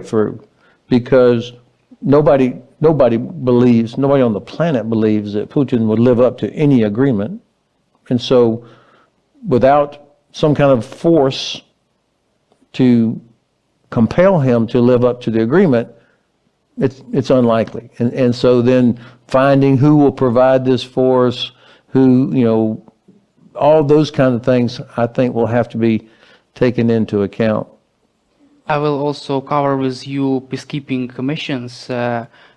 through, because nobody on the planet believes that Putin would live up to any agreement. And so without some kind of force to compel him to live up to the agreement, it's unlikely. And so then finding who will provide this force, who, all those kind of things, I think will have to be taken into account. I will also cover with you peacekeeping missions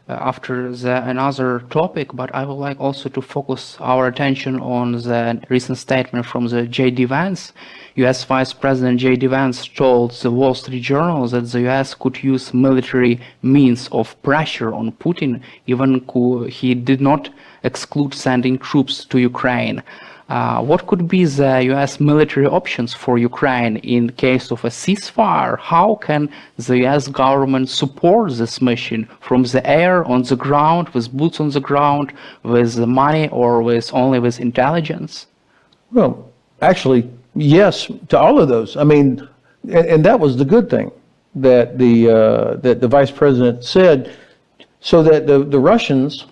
after another topic, but I would like also to focus our attention on the recent statement from the J.D. Vance. U.S. Vice President J.D. Vance told the Wall Street Journal that the U.S. could use military means of pressure on Putin, even he did not exclude sending troops to Ukraine. What could be the U.S. military options for Ukraine in case of a ceasefire? How can the U.S. government support this mission from the air, on the ground, with boots on the ground, with money, or only with intelligence? Well, actually, yes to all of those. I mean, and that was the good thing that the vice president said, so that the Russians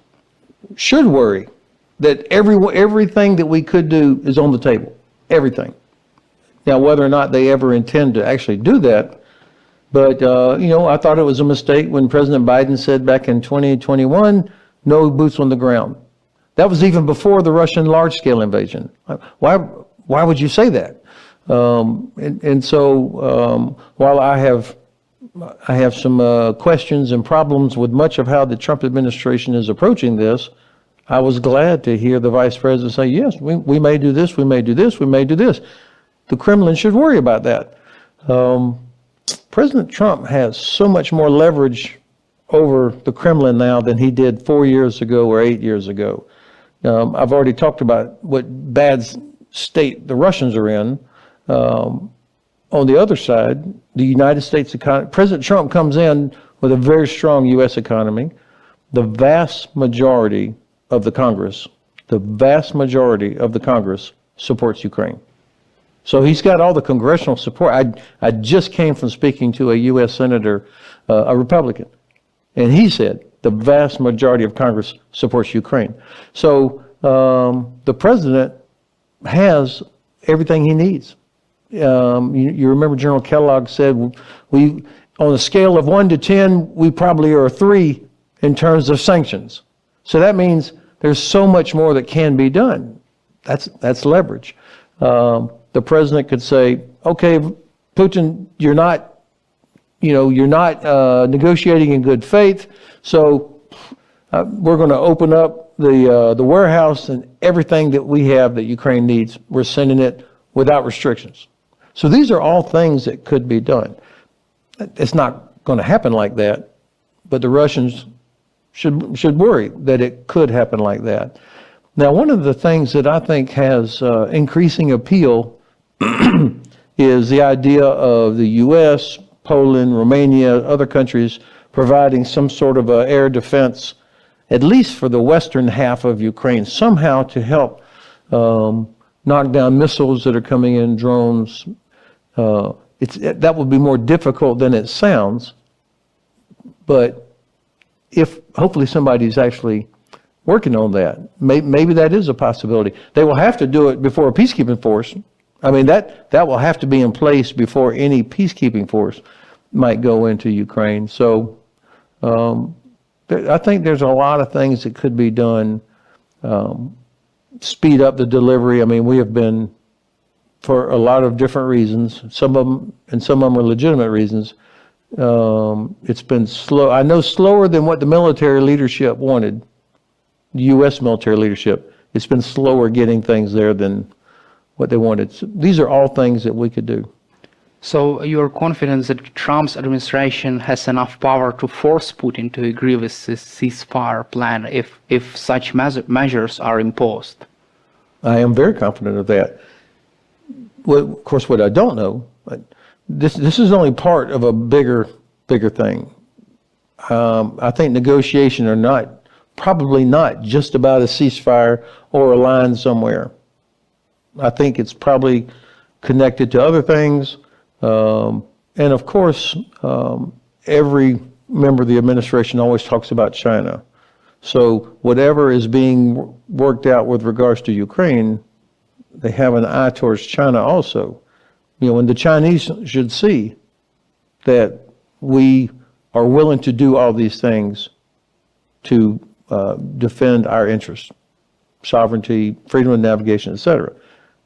should worry that everything that we could do is on the table, everything. Now, whether or not they ever intend to actually do that, but I thought it was a mistake when President Biden said back in 2021, no boots on the ground. That was even before the Russian large-scale invasion. Why would you say that? So while I have some questions and problems with much of how the Trump administration is approaching this, I was glad to hear the vice president say, yes, we may do this, we may do this, we may do this. The Kremlin should worry about that. President Trump has so much more leverage over the Kremlin now than he did 4 years ago or 8 years ago. I've already talked about what bad state the Russians are in. On the other side, the United States economy, President Trump comes in with a very strong U.S. economy. The vast majority of the Congress supports Ukraine. So he's got all the congressional support. I just came from speaking to a U.S. senator, a Republican, and he said the vast majority of Congress supports Ukraine. So the president has everything he needs. You remember General Kellogg said, on a scale of 1 to 10, we probably are a 3 in terms of sanctions. So that means there's so much more that can be done. That's leverage. The president could say, okay, Putin, you're not negotiating in good faith, so we're going to open up the warehouse, and everything that we have that Ukraine needs, we're sending it without restrictions. So these are all things that could be done. It's not going to happen like that, but the Russians should worry that it could happen like that. Now, one of the things that I think has increasing appeal is the idea of the U.S., Poland, Romania, other countries providing some sort of air defense, at least for the western half of Ukraine, somehow to help knock down missiles that are coming in, drones. That would be more difficult than it sounds, but if hopefully somebody's actually working on that, maybe that is a possibility. They will have to do it before a peacekeeping force. I mean, that will have to be in place before any peacekeeping force might go into Ukraine. So I think there's a lot of things that could be done. Speed up the delivery. I mean, we have been, for a lot of different reasons, some of them are legitimate reasons, it's been slow. I know slower than what the military leadership wanted, the U.S. military leadership. It's been slower getting things there than what they wanted. So these are all things that we could do. So you're confident that Trump's administration has enough power to force Putin to agree with this ceasefire plan if such measures are imposed? I am very confident of that. Well, of course, what I don't know, this is only part of a bigger thing. I think negotiation are probably not just about a ceasefire or a line somewhere. I think it's probably connected to other things. And of course, every member of the administration always talks about China. So whatever is being worked out with regards to Ukraine, they have an eye towards China also. And the Chinese should see that we are willing to do all these things to defend our interests, sovereignty, freedom of navigation, etc.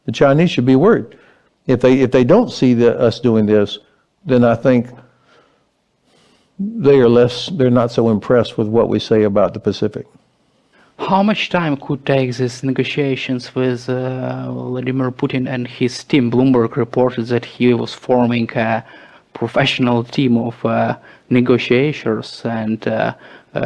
The Chinese should be worried. If they don't see us doing this, then I think they're not so impressed with what we say about the Pacific. How much time could take these negotiations with Vladimir Putin and his team? Bloomberg reported that he was forming a professional team of negotiators and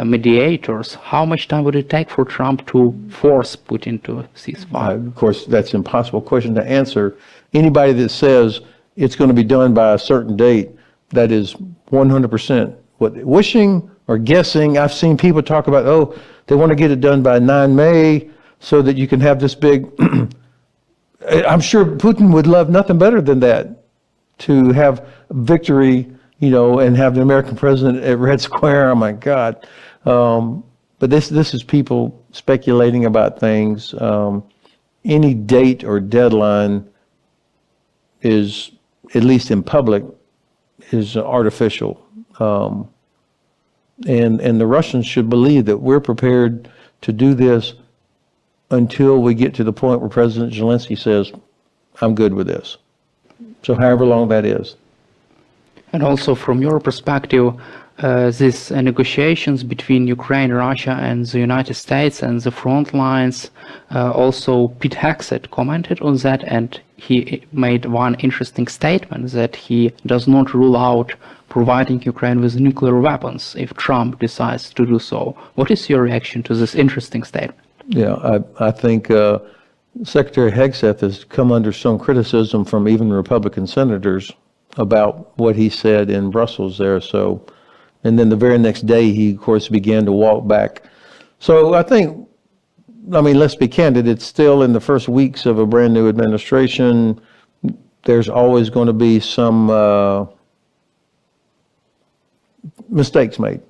mediators. How much time would it take for Trump to force Putin to ceasefire? Of course, that's an impossible question to answer. Anybody that says it's going to be done by a certain date, that is 100% wishing or guessing. I've seen people talk about, they want to get it done by 9 May so that you can have this big... I'm sure Putin would love nothing better than that, to have victory, and have the American president at Red Square. Oh my God. But this is people speculating about things. Any date or deadline is, at least in public, is artificial. And the Russians should believe that we're prepared to do this until we get to the point where President Zelensky says, I'm good with this. So however long that is. And also from your perspective, these negotiations between Ukraine, Russia and the United States and the front lines, also Pete Hegseth commented on that, and he made one interesting statement that he does not rule out providing Ukraine with nuclear weapons if Trump decides to do so. What is your reaction to this interesting statement? Yeah, I think Secretary Hegseth has come under some criticism from even Republican senators about what he said in Brussels there. So, and then the very next day, he, of course, began to walk back. So I think, let's be candid, it's still in the first weeks of a brand new administration. There's always going to be some mistakes made.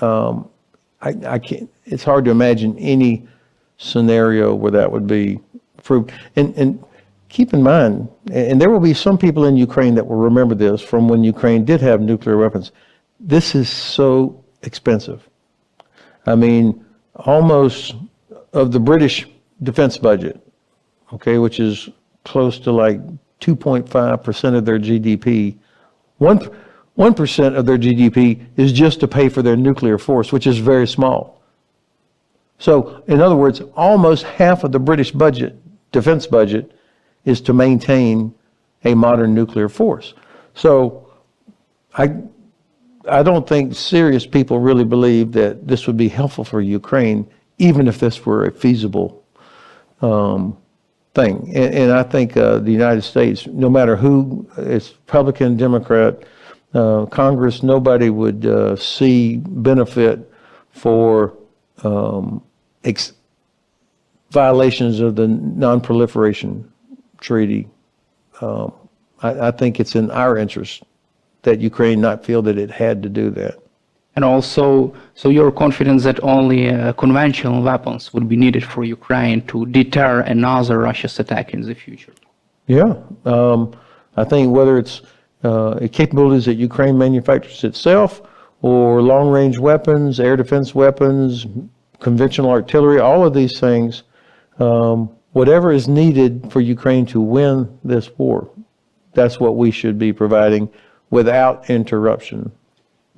I can't, it's hard to imagine any scenario where that would be approved. And keep in mind, and there will be some people in Ukraine that will remember this from when Ukraine did have nuclear weapons. This is so expensive. Almost of the British defense budget, okay, which is close to like 2.5% of their GDP, 1% of their GDP is just to pay for their nuclear force, which is very small. So, in other words, almost half of the British budget, defense budget, is to maintain a modern nuclear force. So, I don't think serious people really believe that this would be helpful for Ukraine, even if this were a feasible thing. And I think the United States, no matter who, it's Republican, Democrat, Congress, nobody would see benefit for violations of the non-proliferation treaty. I think it's in our interest that Ukraine not feel that it had to do that. And also, so you're confident that only conventional weapons would be needed for Ukraine to deter another Russia's attack in the future? Yeah. I think whether it's capabilities that Ukraine manufactures itself or long-range weapons, air defense weapons, conventional artillery, all of these things, whatever is needed for Ukraine to win this war, that's what we should be providing without interruption.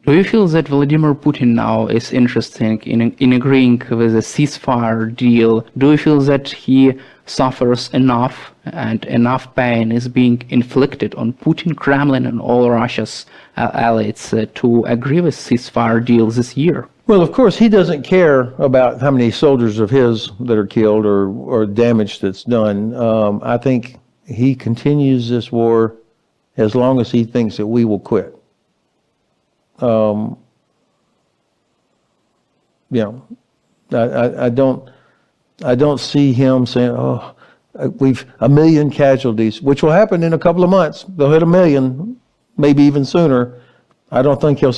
Do you feel that Vladimir Putin now is interested in agreeing with a ceasefire deal? Do you feel that he suffers enough and enough pain is being inflicted on Putin, Kremlin, and all Russia's allies to agree with ceasefire deal this year? Well, of course, he doesn't care about how many soldiers of his that are killed or damage that's done. I think he continues this war as long as he thinks that we will quit. I don't see him saying, we've 1 million casualties, which will happen in a couple of months. They'll hit 1 million, maybe even sooner. I don't think he'll